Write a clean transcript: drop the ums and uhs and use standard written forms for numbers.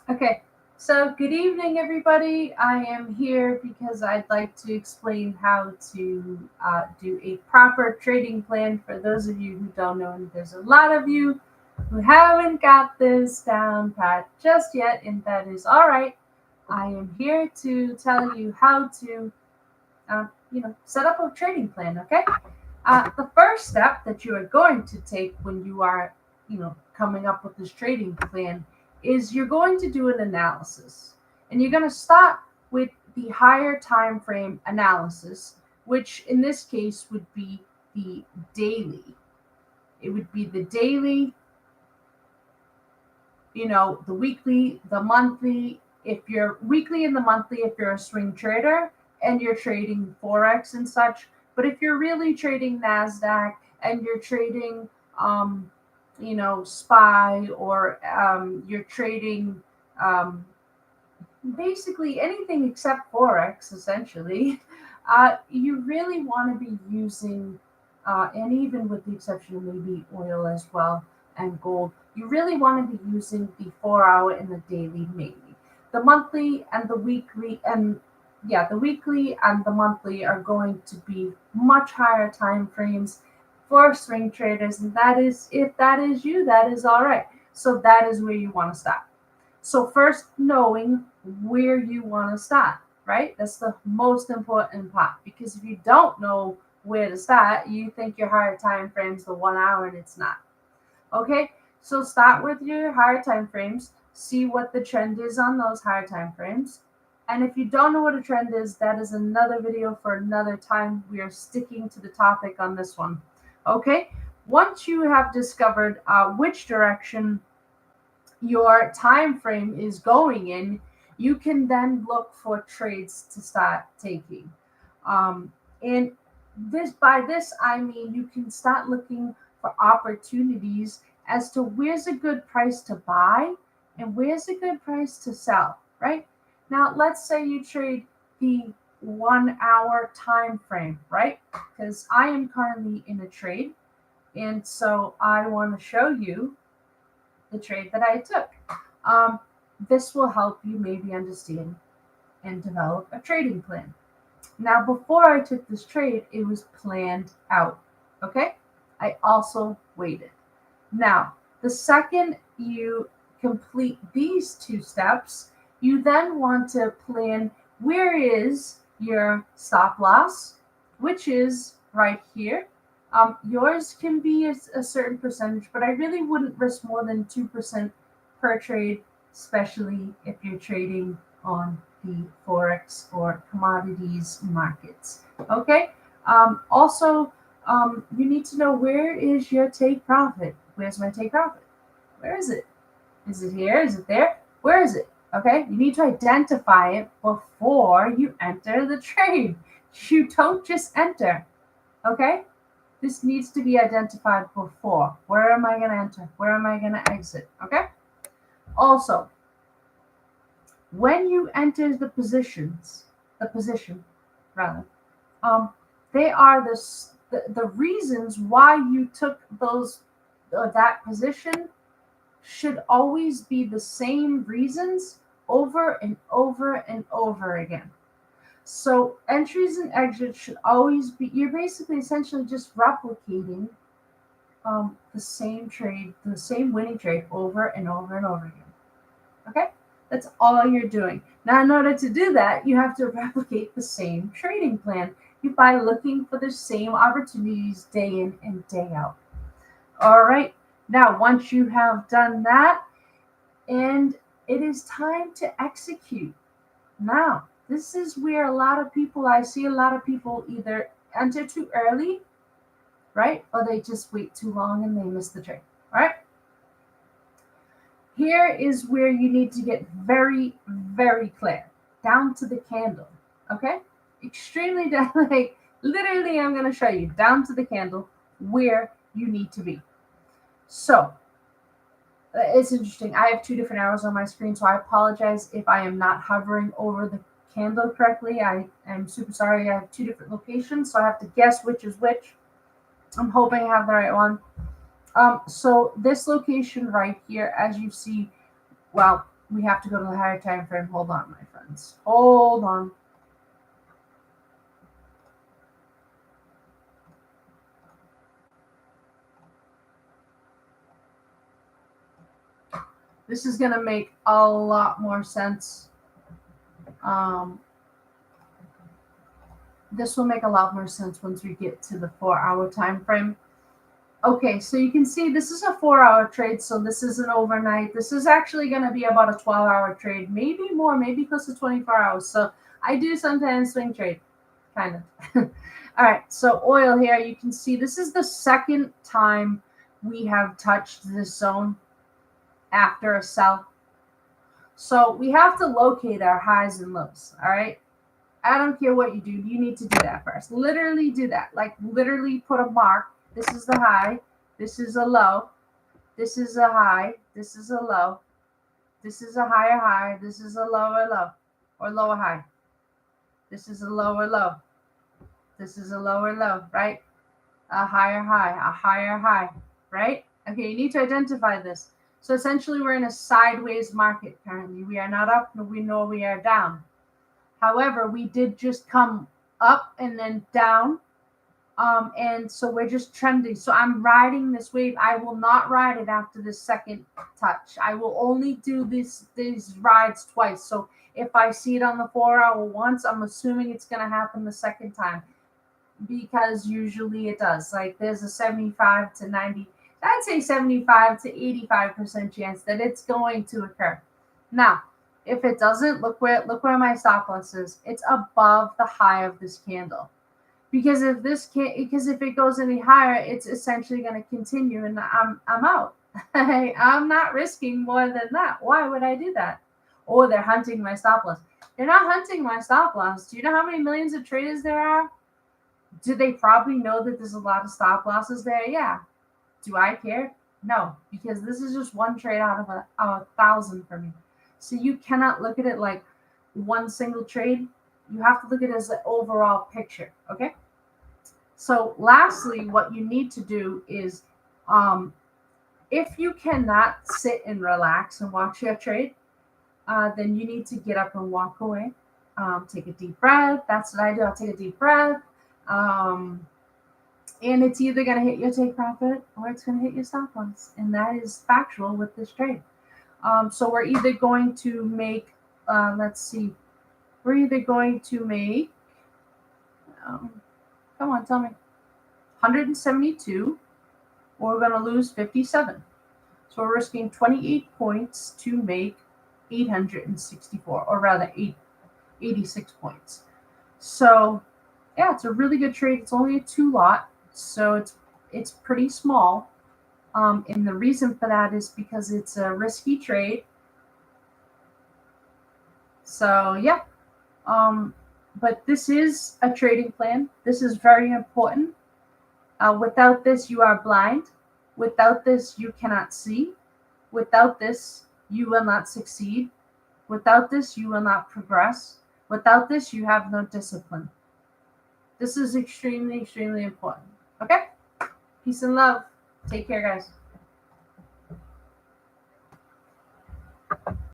Okay, so good evening, everybody. I am here because I'd like to explain how to do a proper trading plan for those of you who don't know, and there's a lot of you who haven't got this down pat just yet, and that is all right. I am here to tell you how to, set up a trading plan. Okay, the first step that you are going to take when you are, coming up with this trading plan is you're going to do an analysis. And you're going to start with the higher time frame analysis, which in this case would be the daily. It would be the daily, the weekly, the monthly. If you're weekly and the monthly, if you're a swing trader and you're trading Forex and such. But if you're really trading NASDAQ and you're trading, SPY, or you're trading basically anything except Forex, essentially, you really want to be using, and even with the exception of maybe oil as well and gold, you really want to be using the 4 hour and the daily mainly. The monthly and the weekly, and yeah, the weekly and the monthly are going to be much higher time frames for swing traders, and that is, if that is you, that is all right. So that is where you want to stop. So first, knowing where you want to start, right? That's the most important part, because if you don't know where to start, you think your higher time frames the 1 hour, and it's not. Okay, so start with your higher time frames, see what the trend is on those higher time frames. And if you don't know what a trend is, that is another video for another time. We are sticking to the topic on this one. Okay, once you have discovered which direction your time frame is going in, you can then look for trades to start taking. And this, by this I mean, you can start looking for opportunities as to where's a good price to buy and where's a good price to sell. Right now, let's say you trade the 1 hour time frame, right? Because I am currently in a trade, and so I want to show you the trade that I took. Um, this will help you maybe understand and develop a trading plan. Now, before I took this trade, it was planned out. Okay? I also waited. Now, the second you complete these two steps, you then want to plan where is your stop loss, which is right here. Yours can be a certain percentage, but I really wouldn't risk more than 2% per trade, especially if you're trading on the Forex or commodities markets. Okay. Also, you need to know, where is your take profit? Where's my take profit? Where is it? Is it here? Is it there? Where is it? Okay. You need to identify it before you enter the trade. You don't just enter. Okay. This needs to be identified before. Where am I going to enter? Where am I going to exit? Okay. Also, when you enter the position rather, um, they are the reasons why you took those that position should always be the same reasons over and over and over again. So entries and exits should always be, you're basically essentially just replicating the same trade, the same winning trade over and over and over again. Okay? That's all you're doing. Now, in order to do that, you have to replicate the same trading plan by looking for the same opportunities day in and day out. All right. Now, once you have done that, and it is time to execute. Now, this is where I see a lot of people either enter too early, right? Or they just wait too long and they miss the trade, right? Here is where you need to get very, very clear, down to the candle. Okay? Extremely down, like literally, I'm going to show you down to the candle where you need to be. So, It's interesting. I have two different arrows on my screen, so I apologize if I am not hovering over the candle correctly. I am super sorry. I have two different locations, so I have to guess which is which. I'm hoping I have the right one. So this location right here, as you see, well, we have to go to the higher time frame. Hold on, my friends. Hold on. This is going to make a lot more sense. This will make a lot more sense once we get to the 4-hour time frame. Okay, so you can see this is a 4-hour trade, so this isn't overnight. This is actually going to be about a 12-hour trade, maybe more, maybe close to 24 hours. So I do sometimes swing trade, kind of. All right, so oil here, you can see this is the second time we have touched this zone after a sell. So we have to locate our highs and lows, all right? I don't care what you do. You need to do that first. Literally do that. Like literally put a mark. This is the high. This is a low. This is a high. This is a low. This is a higher high. This is a lower low or lower high. This is a lower low. This is a lower low, right? A higher high, a higher high, right? Okay, you need to identify this. So essentially we're in a sideways market currently. We are not up, nor we are down. However, we did just come up and then down. And so we're just trending. So I'm riding this wave. I will not ride it after the second touch. I will only do these rides twice. So if I see it on the 4-hour once, I'm assuming it's going to happen the second time, because usually it does. Like there's a 75 to 90, I'd say 75 to 85% chance that it's going to occur. Now, if it doesn't, look where my stop loss is. It's above the high of this candle. Because if it goes any higher, it's essentially going to continue, and I'm out. I'm not risking more than that. Why would I do that? Or they're hunting my stop loss. They're not hunting my stop loss. Do you know how many millions of traders there are? Do they probably know that there's a lot of stop losses there? Yeah. Do I care? No, because this is just one trade out of a 1,000 for me. So you cannot look at it like one single trade. You have to look at it as an overall picture. Okay. So lastly, what you need to do is, if you cannot sit and relax and watch your trade, then you need to get up and walk away. Take a deep breath. That's what I do. I'll take a deep breath. And it's either going to hit your take profit or it's going to hit your stop loss. And that is factual with this trade. So we're either going to make, let's see, we're either going to make, come on, tell me, 172, or we're going to lose 57. So we're risking 28 points to make 864, or rather 86 points. So yeah, it's a really good trade. It's only a 2 lot, so it's pretty small. And the reason for that is because it's a risky trade. So yeah, but this is a trading plan. This is very important. Without this, you are blind. Without this, you cannot see. Without this, you will not succeed. Without this, you will not progress. Without this, you have no discipline. This is extremely, extremely important. Okay? Peace and love. Take care, guys.